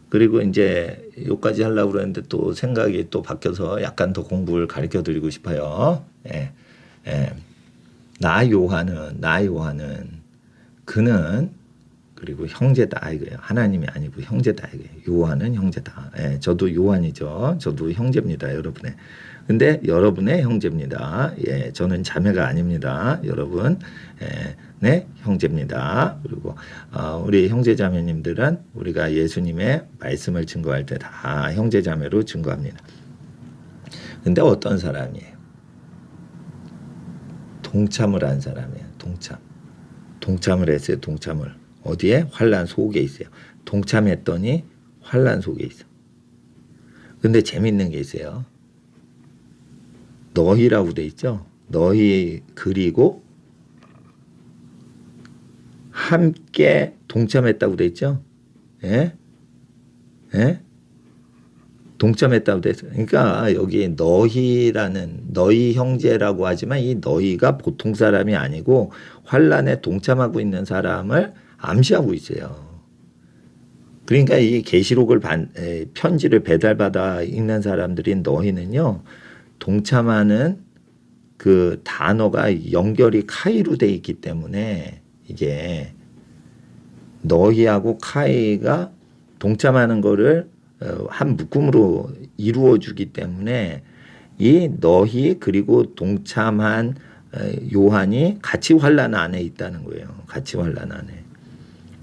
그리고 이제 요까지 하려고 그랬는데 또 생각이 또 바뀌어서 약간 더 공부를 가르쳐 드리고 싶어요. 나 요한은 그는 그리고 형제다 이거예요. 하나님이 아니고 형제다 이거예요. 요한은 형제다. 저도 요한이죠. 저도 형제입니다, 여러분의. 근데 여러분의 형제입니다. 저는 자매가 아닙니다, 여러분. 네, 형제입니다. 그리고 우리 형제 자매님들은 우리가 예수님의 말씀을 증거할 때 다 형제 자매로 증거합니다. 근데 어떤 사람이에요? 동참을 한 사람이에요. 동참을 했어요. 동참을. 어디에? 환난 속에 있어요. 동참했더니 환난 속에 있어. 근데 재밌는 게 있어요. 너희라고 돼 있죠. 너희 그리고 함께 동참했다고 돼 있죠. 동참했다고 돼 있어요. 그러니까 여기 너희라는 너희 형제라고 하지만 이 너희가 보통 사람이 아니고 환난에 동참하고 있는 사람을 암시하고 있어요. 그러니까 이 계시록을 편지를 배달받아 읽는 사람들인 너희는요. 동참하는 그 단어가 연결이 카이로 돼 있기 때문에 이게 너희하고 카이가 동참하는 거를 한 묶음으로 이루어 주기 때문에 이 너희 그리고 동참한 요한이 같이 환난 안에 있다는 거예요. 같이 환난 안에.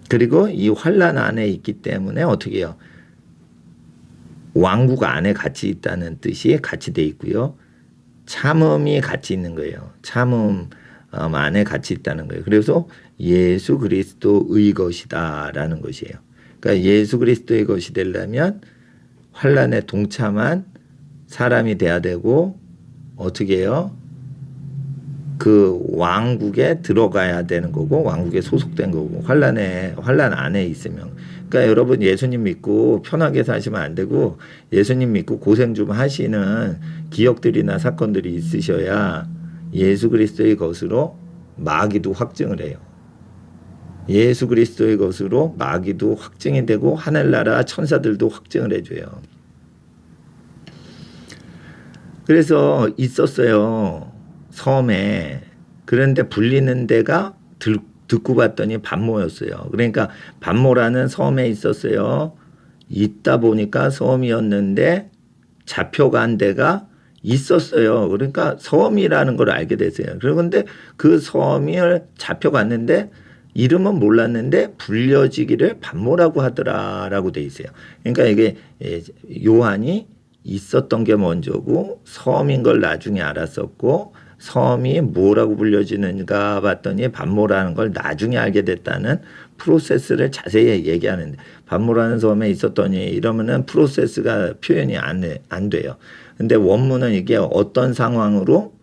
그리고 이 환난 안에 있기 때문에 어떻게 해요? 왕국 안에 같이 있다는 뜻이 같이 돼 있고요. 참음이 같이 있는 거예요. 참음 안에 같이 있다는 거예요. 그래서 예수 그리스도의 것이다라는 것이에요. 그러니까 예수 그리스도의 것이 되려면 환난에 동참한 사람이 돼야 되고 어떻게 해요? 그 왕국에 들어가야 되는 거고 왕국에 소속된 거고 환란 안에 있으면 그러니까 여러분 예수님 믿고 편하게 사시면 안 되고 예수님 믿고 고생 좀 하시는 기억들이나 사건들이 있으셔야 예수 그리스도의 것으로 마귀도 확증을 해요. 예수 그리스도의 것으로 마귀도 확증이 되고 하늘나라 천사들도 확증을 해줘요. 그래서 있었어요. 섬에. 그런데 불리는 데가 듣고 봤더니 반모였어요. 그러니까 반모라는 섬에 있었어요. 있다 보니까 섬이었는데 잡혀간 데가 있었어요. 그러니까 섬이라는 걸 알게 됐어요. 그런데 그 섬을 잡혀갔는데 이름은 몰랐는데 불려지기를 반모라고 하더라라고 돼 있어요. 그러니까 이게 요한이 있었던 게 먼저고 섬인 걸 나중에 알았었고 섬이 뭐라고 불려지는가 봤더니 반모라는 걸 나중에 알게 됐다는 프로세스를 자세히 얘기하는데 반모라는 섬에 있었더니 이러면은 프로세스가 표현이 안 돼요. 근데 원문은 이게 어떤 상황으로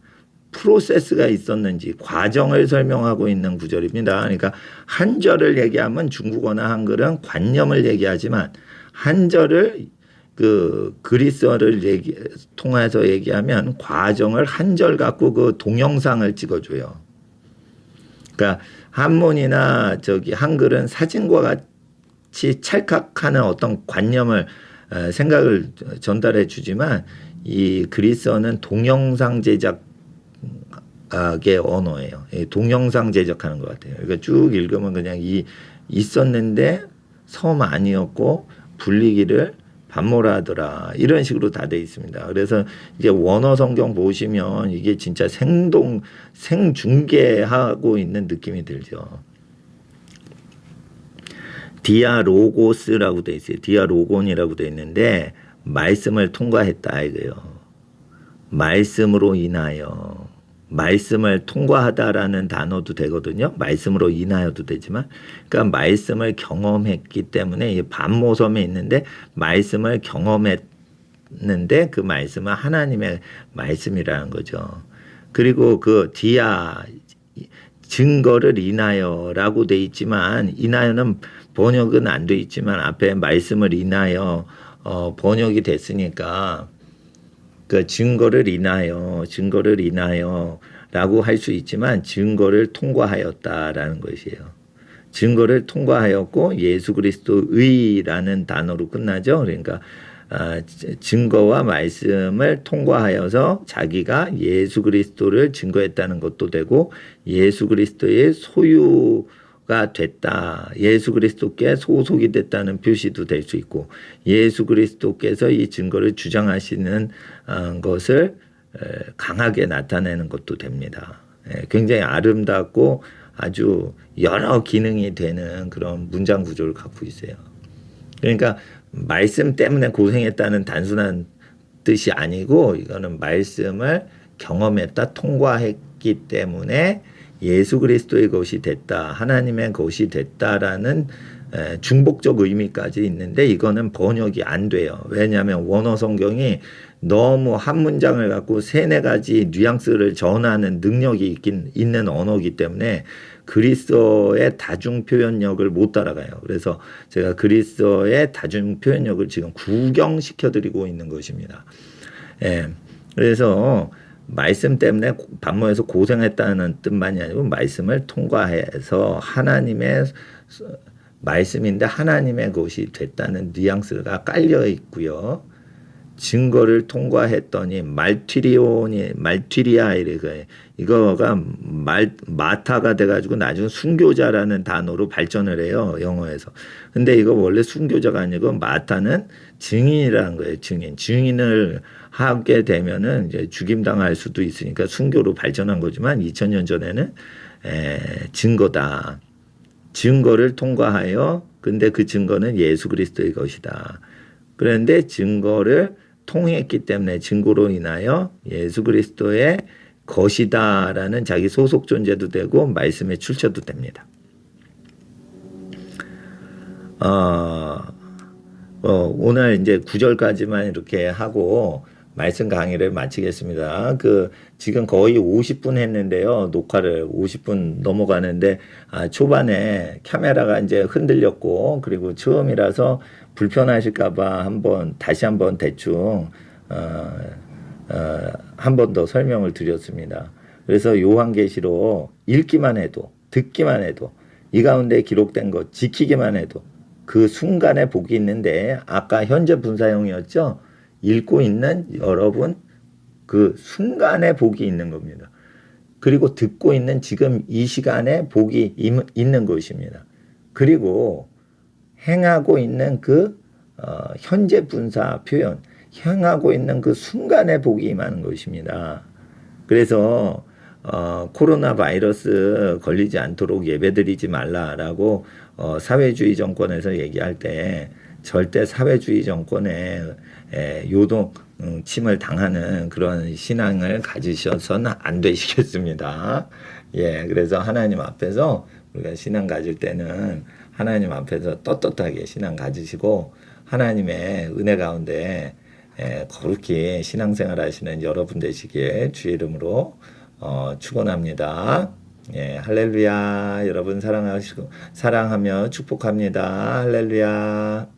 프로세스가 있었는지 과정을 설명하고 있는 구절입니다. 그러니까 한절을 얘기하면 중국어나 한글은 관념을 얘기하지만 한절을 그 그리스어를 통해서 얘기하면 과정을 한절 갖고 그 동영상을 찍어줘요. 그러니까 한문이나 한글은 사진과 같이 찰칵하는 어떤 관념을 생각을 전달해 주지만 이 그리스어는 동영상 제작의 언어예요. 동영상 제작하는 것 같아요. 그러니까 쭉 읽으면 그냥 있었는데 섬 아니었고 불리기를 반모라 하더라. 이런 식으로 다 돼 있습니다. 그래서 이제 원어 성경 보시면 이게 진짜 생중계하고 있는 느낌이 들죠. 디아로고스라고 돼 있어요. 디아로곤이라고 돼 있는데 말씀을 통과했다 이거예요. 말씀으로 인하여. 말씀을 통과하다라는 단어도 되거든요. 말씀으로 인하여도 되지만 그러니까 말씀을 경험했기 때문에 이 반모섬에 있는데 말씀을 경험했는데 그 말씀은 하나님의 말씀이라는 거죠. 그리고 그 디아 증거를 인하여라고 돼 있지만 인하여는 번역은 안 돼 있지만 앞에 말씀을 인하여 번역이 됐으니까 그 증거를 인하여라고 할 수 있지만 증거를 통과하였다라는 것이에요. 증거를 통과하였고 예수 그리스도의라는 단어로 끝나죠. 그러니까 증거와 말씀을 통과하여서 자기가 예수 그리스도를 증거했다는 것도 되고 예수 그리스도의 소유가 됐다. 예수 그리스도께 소속이 됐다는 표시도 될 수 있고 예수 그리스도께서 이 증거를 주장하시는 것을 강하게 나타내는 것도 됩니다. 굉장히 아름답고 아주 여러 기능이 되는 그런 문장 구조를 갖고 있어요. 그러니까 말씀 때문에 고생했다는 단순한 뜻이 아니고 이거는 말씀을 경험했다, 통과했기 때문에 예수 그리스도의 것이 됐다, 하나님의 것이 됐다라는 중복적 의미까지 있는데 이거는 번역이 안 돼요. 왜냐하면 원어 성경이 너무 한 문장을 갖고 세네 가지 뉘앙스를 전하는 능력이 있는 언어이기 때문에 그리스어의 다중 표현력을 못 따라가요. 그래서 제가 그리스어의 다중 표현력을 지금 구경시켜 드리고 있는 것입니다. 그래서 말씀 때문에 반모에서 고생했다는 뜻만이 아니고 말씀을 통과해서 하나님의 말씀인데 하나님의 것이 됐다는 뉘앙스가 깔려 있고요. 증거를 통과했더니 말티리아 이거가 마타가 돼가지고 나중에 순교자라는 단어로 발전을 해요. 영어에서. 근데 이거 원래 순교자가 아니고 마타는 증인이라는 거예요. 증인을 하게 되면은 이제 죽임당할 수도 있으니까 순교로 발전한 거지만 2000년 전에는 증거다. 증거를 통과하여 근데 그 증거는 예수 그리스도의 것이다. 그런데 증거를 통했기 때문에 증거로 인하여 예수 그리스도의 것이다라는 자기 소속 존재도 되고 말씀의 출처도 됩니다. 오늘 이제 9절까지만 이렇게 하고 말씀 강의를 마치겠습니다. 그 지금 거의 50분 했는데요. 녹화를 50분 넘어가는데 초반에 카메라가 이제 흔들렸고 그리고 처음이라서 불편하실까봐 다시 한번 대충 한 번 더 설명을 드렸습니다. 그래서 요한계시록 읽기만 해도 듣기만 해도 이 가운데 기록된 것 지키기만 해도 그 순간에 복이 있는데 아까 현재 분사형이었죠. 읽고 있는 여러분 그 순간에 복이 있는 겁니다. 그리고 듣고 있는 지금 이 시간에 복이 있는 것입니다. 그리고 행하고 있는 그 현재 분사 표현 행하고 있는 그 순간에 복이 임하는 것입니다. 그래서 코로나 바이러스 걸리지 않도록 예배드리지 말라라고 사회주의 정권에서 얘기할 때 절대 사회주의 정권에 요동침을 당하는 그런 신앙을 가지셔서는 안 되시겠습니다. 예, 그래서 하나님 앞에서 우리가 신앙 가질 때는 하나님 앞에서 떳떳하게 신앙 가지시고 하나님의 은혜 가운데 거룩히 신앙생활 하시는 여러분 되시기에 주의 이름으로 축원합니다. 예, 할렐루야. 여러분 사랑하며 축복합니다. 할렐루야.